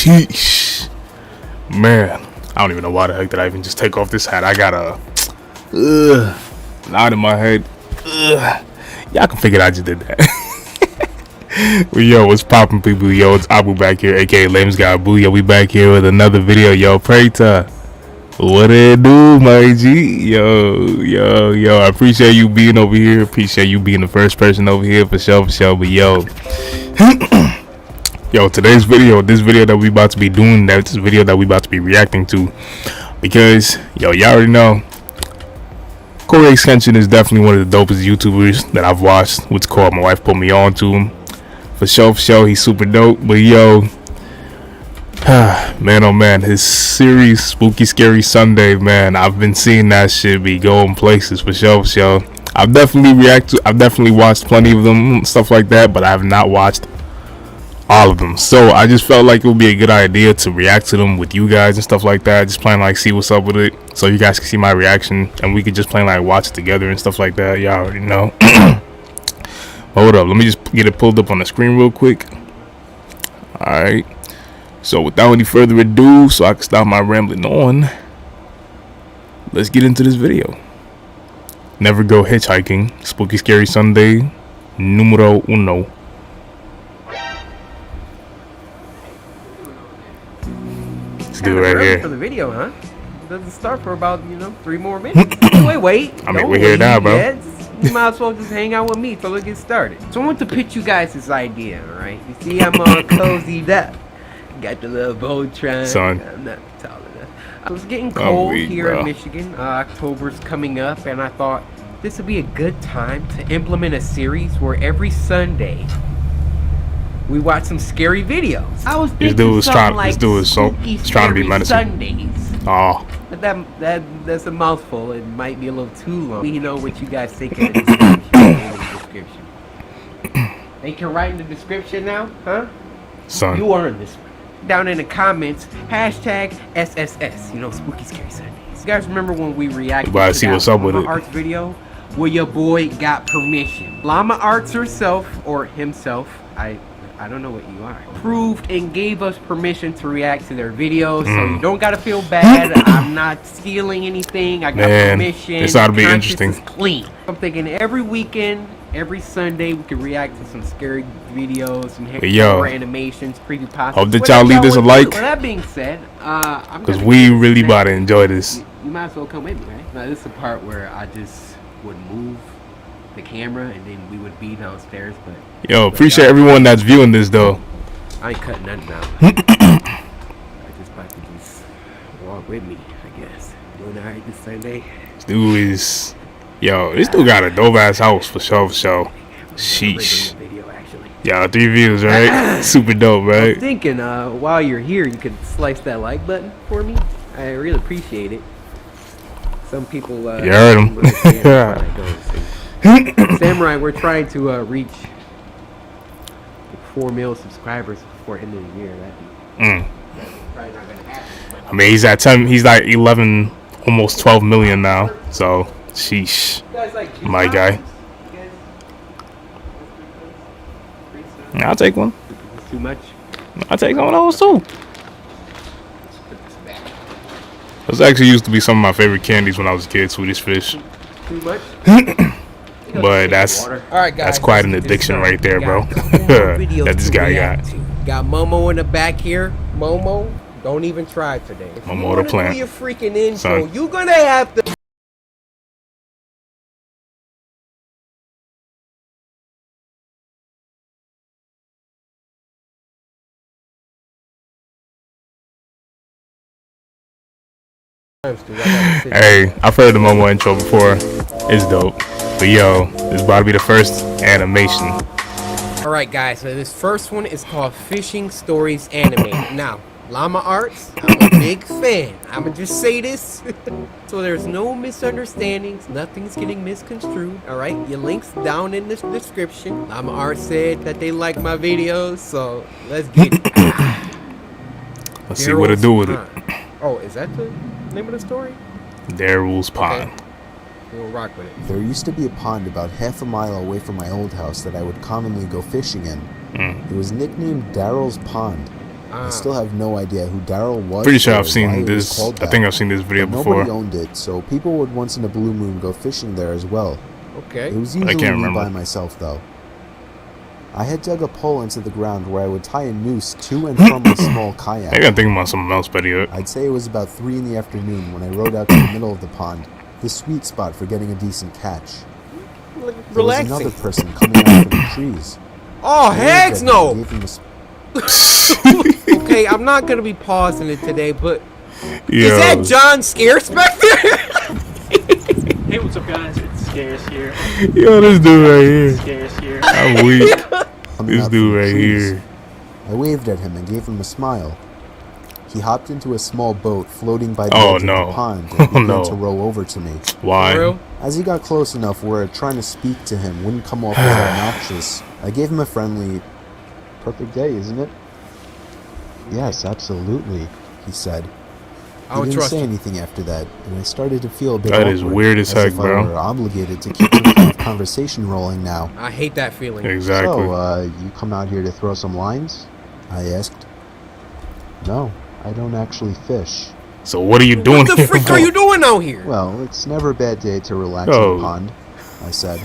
Sheesh. Man, I don't even know why the heck did I even just take off this hat. I got a knot in my head. Y'all can figure I just did that. Well, yo, what's poppin', people? Yo, it's Abu back here, aka Lames Guy Boo. Yo, we back here with another video. Yo, Prayta, what it do, my G? Yo, I appreciate you being over here. Appreciate you being the first person over here for sure. But yo, yo, today's video, this video that we about to be doing, that's this video that we about to be reacting to, because yo, y'all already know CoryxKenshin is definitely one of the dopest YouTubers that I've watched. What's called, my wife put me on to him. For sure, he's super dope. But yo, man, oh man, his series Spooky Scary Sunday, man, I've been seeing that shit be going places for sure. I've definitely watched plenty of them, stuff like that, but I have not watched all of them. So I just felt like it would be a good idea to react to them with you guys and stuff like that. Just plain like see what's up with it, so you guys can see my reaction and we could just plain like watch it together and stuff like that. Y'all already know. Hold up, let me just get it pulled up on the screen real quick. Alright, so without any further ado, so I can stop my rambling on, let's get into this video. Never go hitchhiking, Spooky Scary Sunday, numero uno. Let's do it right here. For the video, huh? It doesn't start for about 3 more minutes. wait. I mean, we're here now, bro. Yet. You might as well just hang out with me till it gets started. So I want to pitch you guys this idea, alright? You see, I'm all cozied up. Got the little Voltron. Son. I'm not tall enough. I was getting cold here in Michigan. October's coming up, and I thought this would be a good time to implement a series where every Sunday we watch some scary videos. I was thinking this dude is trying to be menacing. Sundays. Oh. But that's a mouthful. It might be a little too long. Let me know what you guys think in the description. They can write in the description now, huh? Son. You earned this one. Down in the comments, hashtag SSS. Spooky Scary Sundays. You guys remember when we reacted to that Llama Arts video where your boy got permission? Llama Arts herself, or himself, I don't know what you are, approved and gave us permission to react to their videos, so you don't gotta feel bad. I'm not stealing anything. I got permission. This ought to be interesting. Clean. I'm thinking every weekend, every Sunday, we can react to some scary videos, some horror animations, creepypastas. Hope that y'all leave this a like. With that being said, because we really about to enjoy this. You might as well come with me, right? Now this is the part where I just would move the camera and then we would be downstairs. But yo, appreciate everyone that's viewing this though. I ain't cutting nothing out. I just about to just walk with me, I guess. Doing alright this Sunday. This dude is, this dude got a dope ass house for sure. Sheesh. Yeah, 3 views, right? Super dope, right? I'm thinking while you're here, you could slice that like button for me. I really appreciate it. Some people you heard him. Samurai, we're trying to reach 4 million subscribers before the end of the year. That's probably not gonna happen. I mean, he's at 10. He's like 11, almost 12 million now. So, sheesh, my guy. I'll take one. Too much. I'll take one of those too. Those actually used to be some of my favorite candies when I was a kid. Swedish Fish. Too much. But that's quite an addiction right there, bro. That this guy got. Got Momo in the back here. Momo, don't even try today. If Momo the plant. Do your freaking intro, you're gonna have to. Hey, I've heard the Momo intro before. It's dope. But yo, this is about to be the first animation. Alright guys, so this first one is called Fishing Stories Animated. Now, Llama Arts, I'm a big fan. I'ma just say this. So there's no misunderstandings, nothing's getting misconstrued. Alright, your link's down in the description. Llama Arts said that they like my videos, so let's get it. Let's see what to do with it. Oh, is that the name of the story? Daryl's Pond. Okay. We'll rock with it. There used to be a pond about half a mile away from my old house that I would commonly go fishing in. It was nicknamed Daryl's Pond. I still have no idea who Daryl was. Pretty sure I've seen this. I think I've seen this video before. Nobody owned it, so people would once in a blue moon go fishing there as well. Okay. It was usually me by myself, though. I had dug a pole into the ground where I would tie a noose to and from a small kayak. I gotta think about something else, buddy. I'd say it was about 3 in the afternoon when I rowed out to the middle of the pond, the sweet spot for getting a decent catch. Relaxing. There was another person coming out from the trees. Oh, heck no! Okay, I'm not gonna be pausing it today, but is that John Scarespector? Hey, what's up, guys? It's Scares here. Yo, this dude right here. Scares here. I'm weak. This dude right here. I waved at him and gave him a smile. He hopped into a small boat floating by the edge of the pond and began to row over to me. Why? As he got close enough where trying to speak to him wouldn't come off as obnoxious, I gave him a friendly, "Perfect day, isn't it?" "Yes, absolutely," he said. He didn't say anything after that, and I started to feel a bit awkward. That is weird as heck, bro. I were obligated to keep some kind of conversation rolling now. I hate that feeling. Exactly. "So, you come out here to throw some lines?" I asked. "No, I don't actually fish." "So what are you doing here? What the frick are you doing out here?" "Well, it's never a bad day to relax in the pond," I said.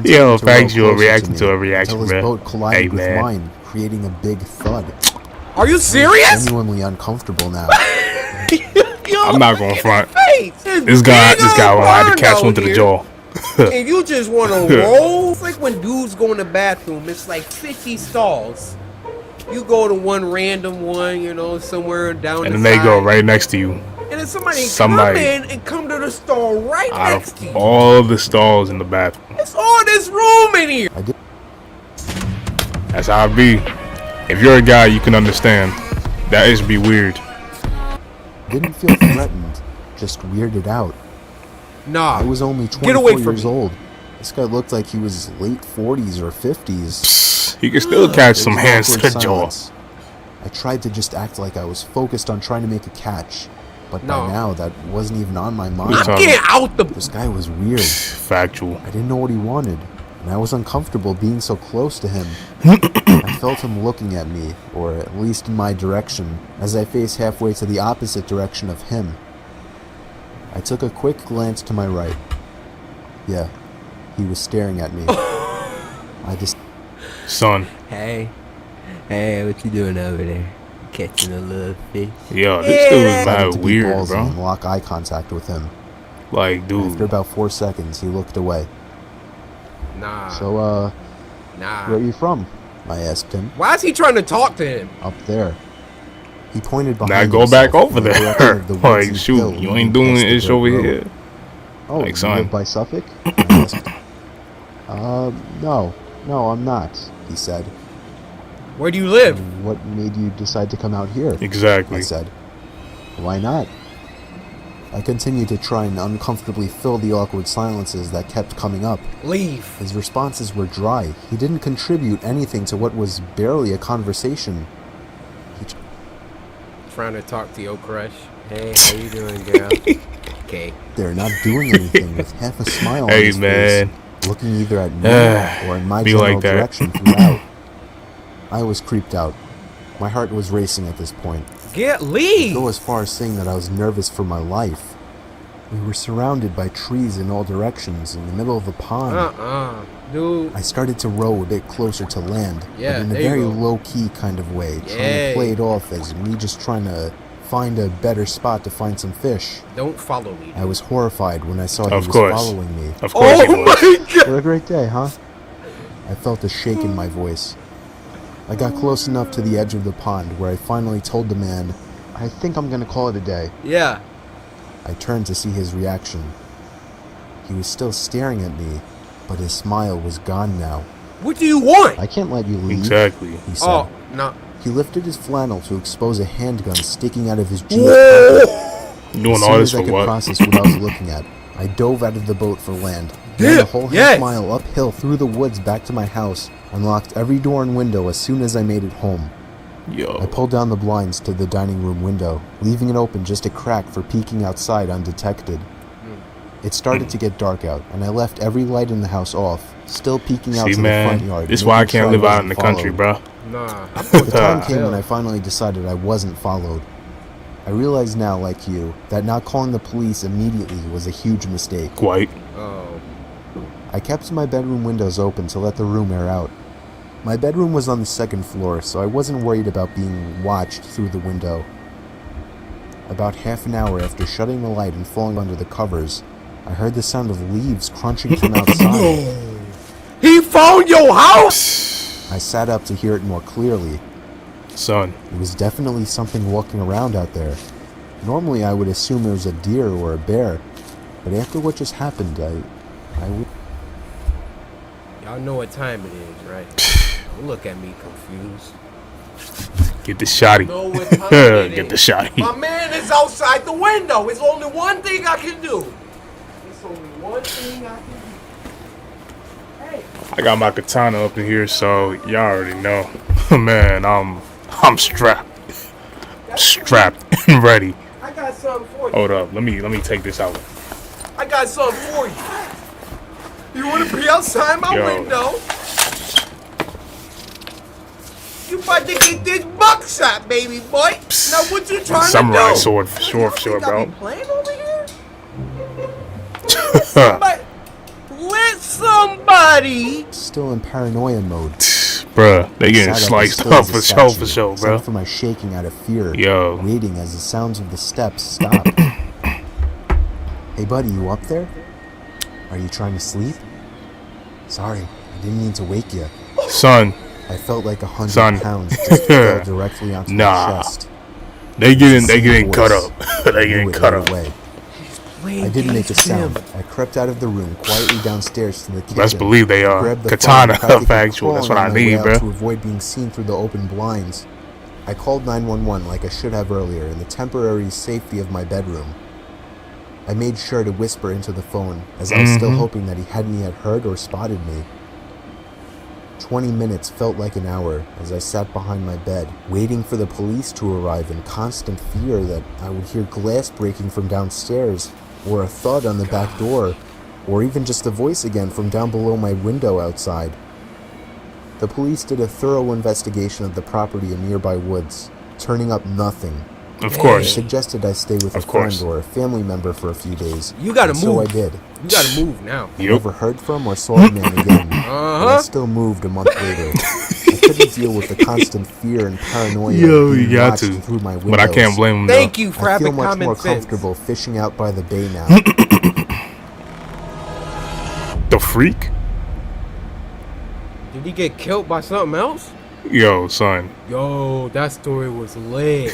Yo, factual reaction to a reaction, until his boat collided with mine, creating a big thud. Are you serious? I'm genuinely uncomfortable now. I'm not gonna front. This guy will have to catch one to the jaw. And you just want to roll? It's like when dudes go in the bathroom. It's like 50 stalls. You go to one random one, you know, somewhere down and the then they go right next to you. And then somebody come in and come to the stall right next to you. All the stalls in the bathroom. It's all this room in here. That's how it be. If you're a guy, you can understand. That is be weird. Didn't feel threatened, just weirded out. Nah. I was only 24 years old. This guy looked like he was late 40s or 50s. He could still catch some hands to the jaw. I tried to just act like I was focused on trying to make a catch, but by now that wasn't even on my mind. Get out the... This guy was weird. Factual. I didn't know what he wanted, and I was uncomfortable being so close to him. I felt him looking at me, or at least in my direction, as I faced halfway to the opposite direction of him. I took a quick glance to my right. Yeah, he was staring at me. I just... Son. Hey, what you doing over there? Catching a little fish? Yo, this dude is mad weird, bro. And lock eye contact with him. Like, dude. After about 4 seconds, he looked away. Nah. So, nah. Where are you from? I asked him. Why is he trying to talk to him? Up there. He pointed behind now go back over there. Like, shoot, you ain't doing it over here. Oh, like, you live by Suffolk? I asked. No, I'm not, he said. Where do you live? And what made you decide to come out here? Exactly. I said. Why not? I continued to try and uncomfortably fill the awkward silences that kept coming up. Leave. His responses were dry. He didn't contribute anything to what was barely a conversation. Trying to talk to your crush. Hey, how you doing, girl? Okay. They're not doing anything with half a smile on his man. face, looking either at me or in my general direction throughout. I was creeped out. My heart was racing at this point. Leave! I'd go as far as saying that I was nervous for my life. We were surrounded by trees in all directions in the middle of the pond. Dude. I started to row a bit closer to land, but in a very low-key kind of way, trying to play it off as me just trying to find a better spot to find some fish. Don't follow me. I was horrified when I saw he was following me. Of course. Oh my God! What a great day, huh? I felt a shake in my voice. I got close enough to the edge of the pond where I finally told the man, I think I'm gonna call it a day. Yeah. I turned to see his reaction. He was still staring at me, but his smile was gone now. What do you want? I can't let you leave. Exactly. He said. Oh, no. He lifted his flannel to expose a handgun sticking out of his jeans. Doing all this for what? As soon as I could process what I was looking at, I dove out of the boat for land. Ran a whole half mile uphill through the woods back to my house, unlocked every door and window as soon as I made it home. Yo. I pulled down the blinds to the dining room window, leaving it open just a crack for peeking outside undetected. It started to get dark out, and I left every light in the house off, still peeking out to the front yard. This is why I can't live out in the country, bro. Nah. The time came when I finally decided I wasn't followed. I realize now, like you, that not calling the police immediately was a huge mistake. Quite. Oh. I kept my bedroom windows open to let the room air out. My bedroom was on the second floor, so I wasn't worried about being watched through the window. About half an hour after shutting the light and falling under the covers, I heard the sound of leaves crunching from outside. He found your house? I sat up to hear it more clearly. Son. It was definitely something walking around out there. Normally I would assume it was a deer or a bear, but after what just happened, I would... Y'all know what time it is, right? Don't look at me confused. Get the shotty. Know what time it Get the is. shotty. My man is outside the window. It's only one thing I can do. It's only one thing I can do. Hey. I got my katana up in here, so y'all already know. Man, I'm strapped. Strapped and ready. I got something for you. Hold up. Let me take this out. I got something for you. You want to be outside my window? You about to get this buckshot, baby boy. Now what you trying Samurai to do? sword for sure, bro. Playing over here? Let somebody. Still in paranoia mode. Bruh, they getting sliced up for sure, bro. Except for my shaking out of fear, Yo. waiting as the sounds of the steps stopped. Hey buddy, you up there? Are you trying to sleep? Sorry, I didn't mean to wake you. Son. I felt like 100 pounds just fell directly onto my chest. They getting cut up. They getting cut up. I didn't make a sound. I crept out of the room, quietly downstairs to the kitchen. Best believe they are. Katana factual. That's what I need, bro. To avoid being seen through the open blinds. I called 911 like I should have earlier in the temporary safety of my bedroom. I made sure to whisper into the phone, as I was still hoping that he hadn't yet heard or spotted me. 20 minutes felt like an hour as I sat behind my bed, waiting for the police to arrive in constant fear that I would hear glass breaking from downstairs, or a thud on the back door, or even just a voice again from down below my window outside. The police did a thorough investigation of the property in nearby woods, turning up nothing. Of course. They suggested I stay with a friend or a family member for a few days. You gotta move. So I did. You gotta move now. I never heard from or saw the man again. But I still moved a month later. I couldn't deal with the constant fear and paranoia of being watched through my windows. But I can't blame him. Thank you for having common sense. I feel much more comfortable fishing out by the bay now. The freak? Did he get killed by something else? Yo, son. Yo, that story was lit.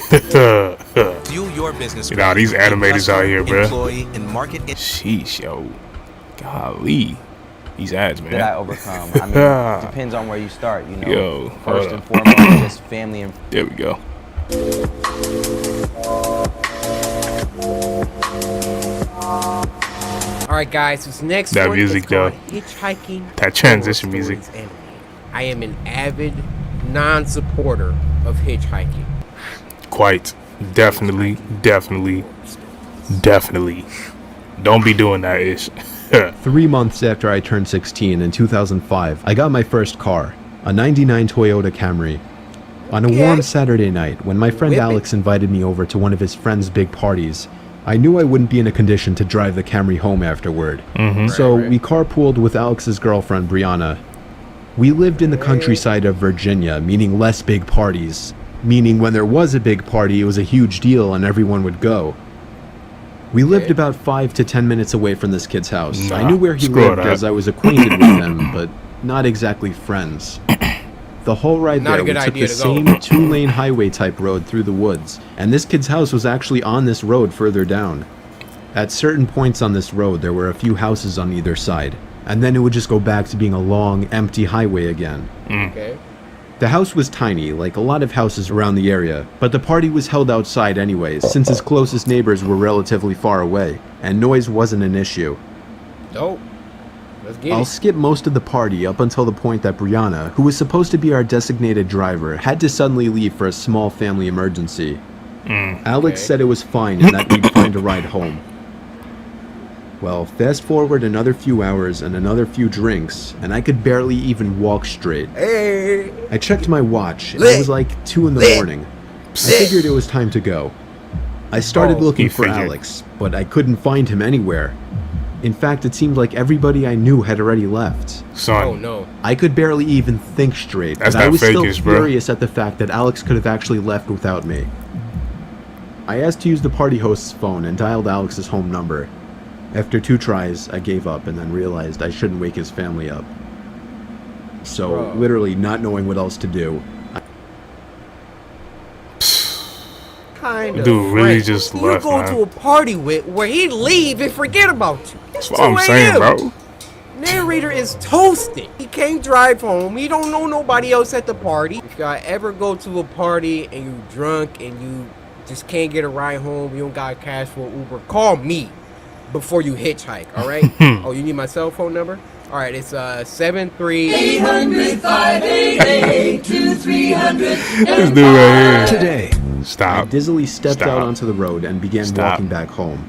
Fuel your business. You know, these animators out here, bro. Employee and market. Sheesh, yo. Golly. These ads, man. That I overcome. I mean, it depends on where you start, you know. Yo, first and foremost, just family and... There we go. Alright, guys, this next that one music, is though. Hitchhiking. That transition music. I am an avid non-supporter of hitchhiking. Quite. Definitely. Don't be doing that ish. 3 months after I turned 16 in 2005, I got my first car, a 99 Toyota Camry. On a warm Saturday night, when my friend Alex invited me over to one of his friend's big parties, I knew I wouldn't be in a condition to drive the Camry home afterward. So we carpooled with Alex's girlfriend, Brianna. We lived in the countryside of Virginia, meaning less big parties. Meaning when there was a big party, it was a huge deal and everyone would go. We lived about 5 to 10 minutes away from this kid's house. I knew where he lived as I was acquainted with him, but not exactly friends. The whole ride there, we took the same 2-lane highway type road through the woods, and this kid's house was actually on this road further down. At certain points on this road, there were a few houses on either side, and then it would just go back to being a long, empty highway again. The house was tiny, like a lot of houses around the area, but the party was held outside anyways, since his closest neighbors were relatively far away, and noise wasn't an issue. Dope. I'll skip most of the party up until the point that Brianna, who was supposed to be our designated driver, had to suddenly leave for a small family emergency. Alex said it was fine and that we'd find a ride home. Well, fast forward another few hours and another few drinks, and I could barely even walk straight. Hey. I checked my watch, and it was like 2 in the morning. I figured it was time to go. I started looking for Alex, but I couldn't find him anywhere. In fact, it seemed like everybody I knew had already left. Son. Oh no. I could barely even think straight, That's but I was still fakish, bro. furious at the fact that Alex could have actually left without me. I asked to use the party host's phone and dialed Alex's home number. After 2 tries, I gave up and then realized I shouldn't wake his family up. So, Bro. literally not knowing what else to do, Kind of. Dude really just you left, go man. to a party with where he'd leave and forget about you. It's That's what I'm saying, 2 a.m. bro. Narrator is toasted. He can't drive home. He don't know nobody else at the party. If y'all ever go to a party and you drunk and you just can't get a ride home, you don't got cash for Uber, call me before you hitchhike, all right? Oh, you need my cell phone number? All right, it's 73 This dude right here. today, I Stop. dizzily stepped Stop. out onto the road and began Stop. walking back home.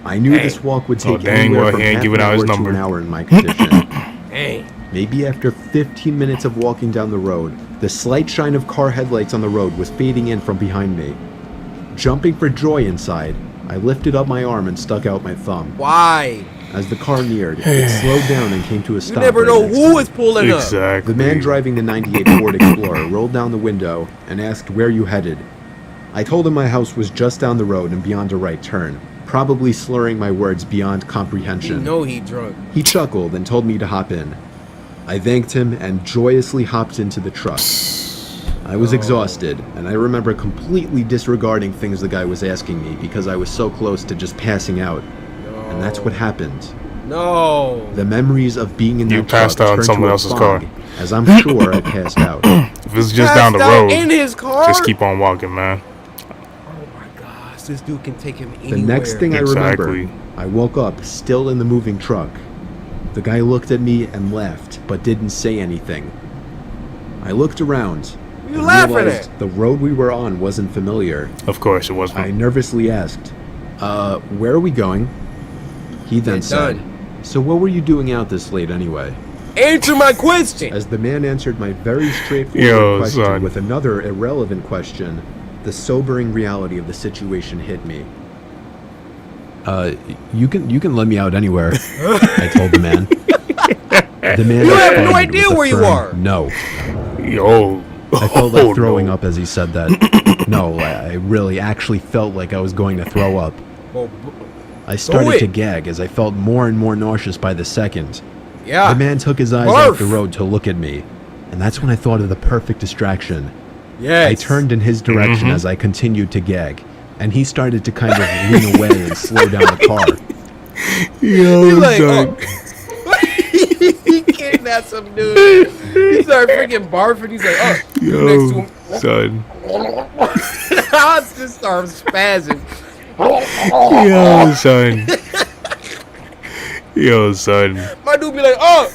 I knew Hey. this walk would Oh, take dang, anywhere well, from he ain't half giving an out his hour to number. an hour in my condition. Hey. Maybe after 15 minutes of walking down the road, the slight shine of car headlights on the road was fading in from behind me. Jumping for joy inside, I lifted up my arm and stuck out my thumb. Why? As the car neared, it slowed down and came to a You stop. never right know next who to is me. pulling up. Exactly. The man driving the 98 Ford Explorer rolled down the window and asked where you headed. I told him my house was just down the road and beyond a right turn, probably slurring my words beyond You comprehension. know he drunk. He chuckled and told me to hop in. I thanked him and joyously hopped into the truck. I was exhausted, and I remember completely disregarding things the guy was asking me because I was so close to just passing out. And that's what happened. No. The memories of being in You that truck passed out in turned someone to a else's fog, car. as I'm sure I passed out. If it's just down the Passed out road, in his car. just keep on walking, man. Oh my gosh, this dude can take him The anywhere. next thing I Exactly. remember, I woke up still in the moving truck. The guy looked at me and laughed, but didn't say anything. I looked around. You and laughing realized at? the road we were on wasn't familiar. Of course, it was. I nervously asked, where are we going? He then Get said, done. so what were you doing out this late anyway? Answer my question. As the man answered my very straightforward Yo, question son. with another irrelevant question, the sobering reality of the situation hit me. You can let me out anywhere, I told the man. The man You have no responded idea with a where you firm are. No. Yo. I felt like throwing no. up as he said that. No, I really actually felt like I was going to throw up. Well, I started it. to gag as I felt more and more nauseous by the second. yeah. The man took his eyes off the Barf. road to look at me, and that's when I thought of the perfect distraction. Yes. I turned in his direction as I continued to gag, and he started to kind of lean away and slow down the car. Yo, He's like, son. he kidnapped some dude. He started freaking barfing. He's like, oh, next to Yo, him. son. I just started spazzing. Yo, son. Yo, son. My dude be like, oh.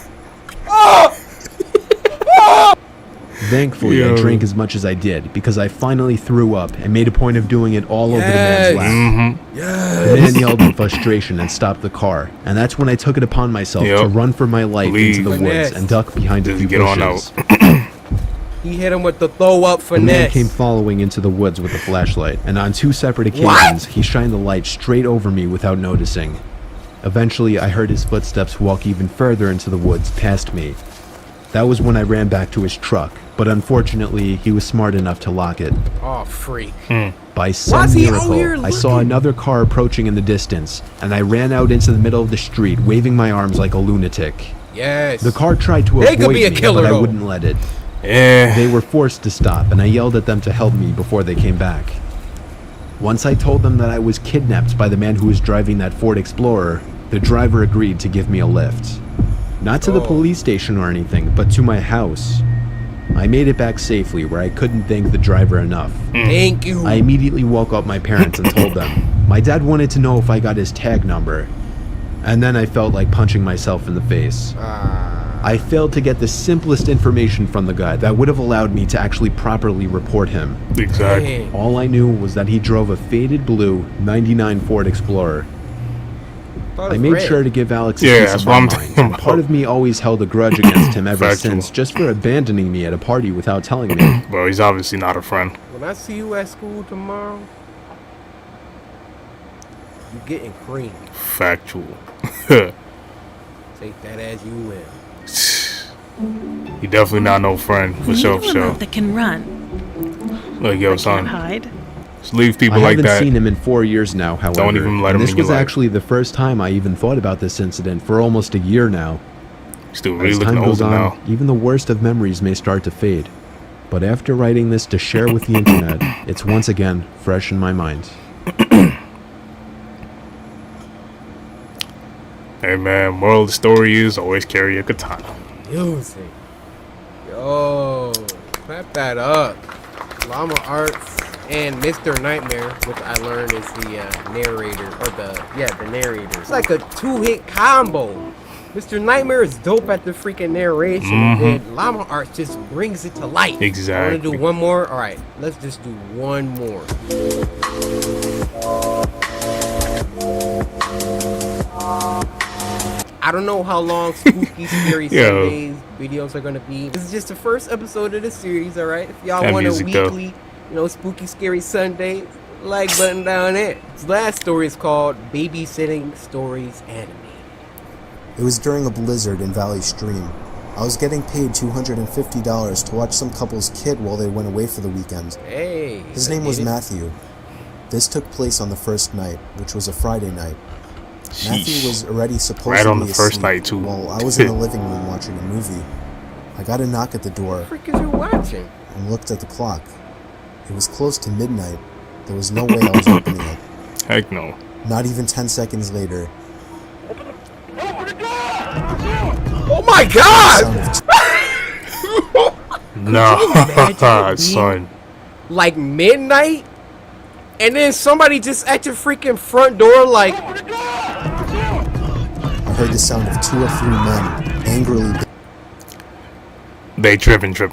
Thankfully, Yo. I drank as much as I did because I finally threw up and made a point of doing it all over the Yes. man's lap. Mm-hmm. The man yelled in frustration and stopped the car, and that's when I took it upon myself Yep. to run for my life Leave. into the Finesse. woods and duck behind a Just few get on bushes. He hit him with the throw up The man finesse. came following into the woods with a flashlight, and on 2 separate occasions, he shined the light straight over me without noticing. Eventually, I heard his footsteps walk even further into the woods past me. That was when I ran back to his truck, but unfortunately, he was smart enough to lock it. Oh, freak. By some is he out here miracle, I saw looking? another car approaching in the distance, and I ran out into the middle of the street, waving my arms like a lunatic. Yes. The car tried to They avoid could be a me, killer, but I though. wouldn't let it. Yeah. They were forced to stop, and I yelled at them to help me before they came back. Once I told them that I was kidnapped by the man who was driving that Ford Explorer, the driver agreed to give me a lift. Not to the police station or anything, but to my house. I made it back safely, where I couldn't thank the driver enough. Thank you. I immediately woke up my parents and told them. My dad wanted to know if I got his tag number. And then I felt like punching myself in the face. I failed to get the simplest information from the guy that would have allowed me to actually properly report him. Exactly. Dang. All I knew was that he drove a faded blue 99 Ford Explorer. I made sure to give Alex a piece of my mind, and part of me always held a grudge against him ever since, just for abandoning me at a party without telling me. Bro, he's obviously not a friend. When I see you at school tomorrow, you getting creamed. Factual. Take that as you will. He definitely not no friend, for sure, for sure. That can run. Look, yo, son. Hide. Just leave people like that. I haven't seen him in 4 years now, however. Don't even let him in your life. This was actually the first time I even thought about this incident for almost a year now. Still really As time looking goes older on, now. even the worst of memories may start to fade. But after writing this to share with the internet, it's once again fresh in my mind. Hey man, moral of the story is always carry a katana. Music. Yo, clap that up. Llama Arts and Mr. Nightmare, which I learned is the narrator, or the narrator. It's like a 2-hit combo. Mr. Nightmare is dope at the freaking narration, and Llama Arts just brings it to life. Exactly. Want to do one more? All right, let's just do one more. I don't know how long Spooky Scary Sundays videos are gonna be. This is just the first episode of the series, all right? If y'all want a weekly, Spooky Scary Sunday, like button down there. This last story is called Babysitting Stories Anime. It was during a blizzard in Valley Stream. I was getting paid $250 to watch some couple's kid while they went away for the weekend. Hey. His name was Matthew. This took place on the first night, which was a Friday night. Sheesh. Matthew was already supposedly right on the first asleep night too. while I was in the living room watching a movie. I got a knock at the door. What the frick is you watching? And looked at the clock. It was close to midnight. There was no way I was opening it. Heck no. Not even 10 seconds later. Oh my god! No, son. Like midnight? And then somebody just at your freaking front door like... I heard the sound of 2 or 3 men angrily... They tripping. 10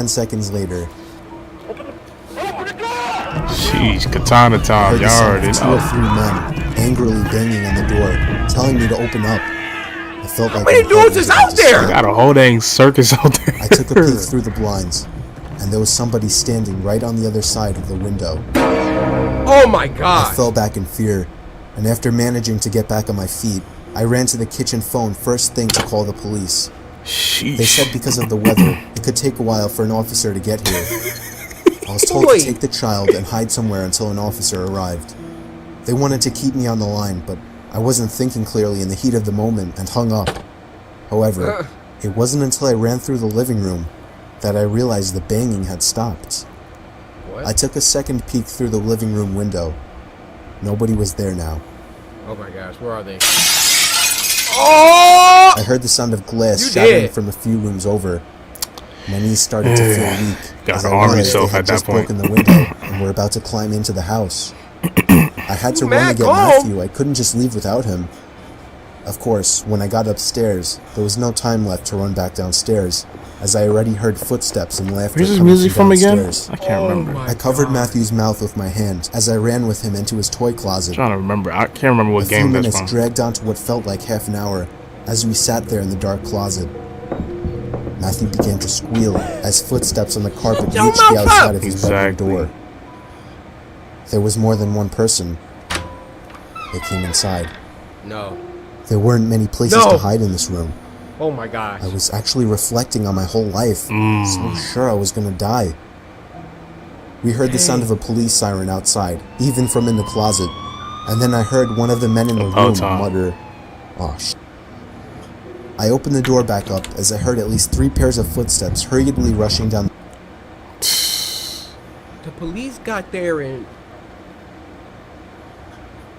seconds later. Jeez, katana time, y'all already know. 2 or 3 men angrily banging on the door, telling me to open up. I felt like... How many dudes is out there? Got a whole dang circus out there. I took a peek through the blinds, and there was somebody standing right on the other side of the window. Oh my god! I fell back in fear, and after managing to get back on my feet, I ran to the kitchen phone first thing to call the police. Sheesh. They said because of the weather, it could take a while for an officer to get here. I was told to take the child and hide somewhere until an officer arrived. They wanted to keep me on the line, but I wasn't thinking clearly in the heat of the moment and hung up. However, it wasn't until I ran through the living room that I realized the banging had stopped. What? I took a second peek through the living room window. Nobody was there now. Oh my gosh, where are they? Oh! I heard the sound of glass shattering from a few rooms over. My knees started to feel weak as I realized they had just broken the window and were about to climb into the house. I had to run to get Matthew. I couldn't just leave without him. Of course, when I got upstairs, there was no time left to run back downstairs, as I already heard footsteps and laughter Where's this coming music from downstairs. again? I can't remember. I covered Matthew's mouth with my hand as I ran with him into his toy closet. I'm trying to remember. I can't remember what game that's from. A few minutes dragged on to what felt like half an hour as we sat there in the dark closet. Matthew began to squeal as footsteps on the carpet reached the outside of his bedroom door. There was more than one person. They came inside. No. There weren't many places to hide in this room. Oh my gosh. I was actually reflecting on my whole life, so sure I was gonna die. We heard the sound of a police siren outside, even from in the closet, and then I heard one of the men in the room mutter, "Oh shit." I opened the door back up as I heard at least 3 pairs of footsteps hurriedly rushing down. The police got there in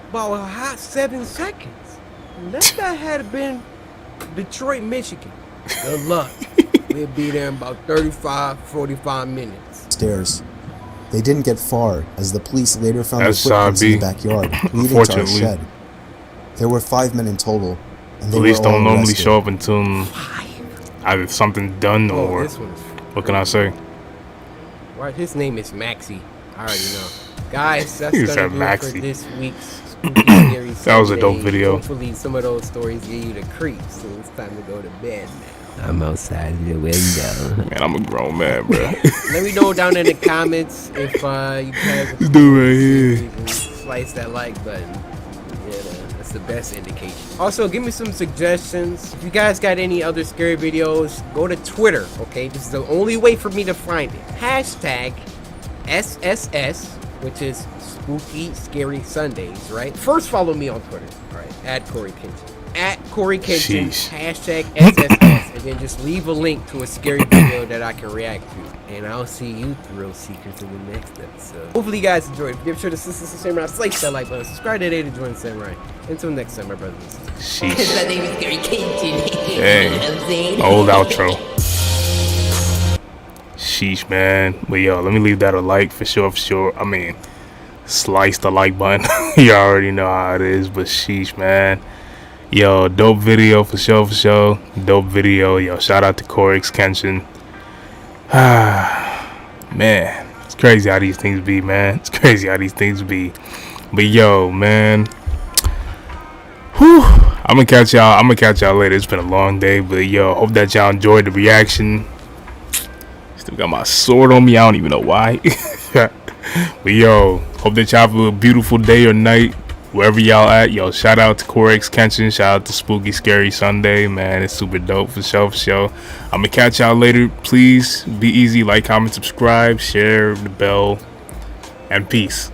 about a hot 7 seconds. Unless that had been Detroit, Michigan. Good luck. We'll be there in about 45 minutes. Stairs. They didn't get far, as the police later found the footprints in the backyard, leading to our shed. There were 5 men in total, and they police were all don't normally arrested. show up until either something done or what can I say? Right, his name is Maxie. I already know. Guys, that's He gonna said do it Maxie. for this week's Spooky Scary That was a dope Sunday. video. Hopefully some of those stories give you the creeps, so it's time to go to bed now. I'm outside the window. Man, I'm a grown man, bro. Let me know down in the comments if you guys This dude right here. and slice that like button. Yeah, that's the best indication. Also, give me some suggestions. If you guys got any other scary videos, go to Twitter, okay? This is the only way for me to find it. Hashtag SSS, which is Spooky Scary Sundays, right? First, follow me on Twitter, right? At CoryxKenshin. At CoryxKenshin, Sheesh. hashtag SSS, and then just leave a link to a scary video that I can react to. And I'll see you thrill seekers in the next episode. Hopefully you guys enjoyed. Give sure to samurai, slice that like button, subscribe today to join Samurai. Until next time, my brothers and sisters. Sheesh. My name is CoryxKenshin. Hey, old outro. Sheesh, man. But yo, let me leave that a like for sure, for sure. I mean, slice the like button. You already know how it is, but sheesh, man. Yo, dope video for sure, for sure. Dope video. Yo, shout out to CoryxKenshin. Man, it's crazy how these things be, man. It's crazy how these things be. But yo, man. Whew. I'm gonna catch y'all later. It's been a long day, but yo, hope that y'all enjoyed the reaction. Still got my sword on me. I don't even know why. But yo, hope that y'all have a beautiful day or night wherever y'all at. Yo, shout out to CoryxKenshin. Shout out to Spooky Scary Sunday, man. It's super dope for sure, for sure. I'm gonna catch y'all later. Please be easy, like, comment, subscribe, share the bell, and peace.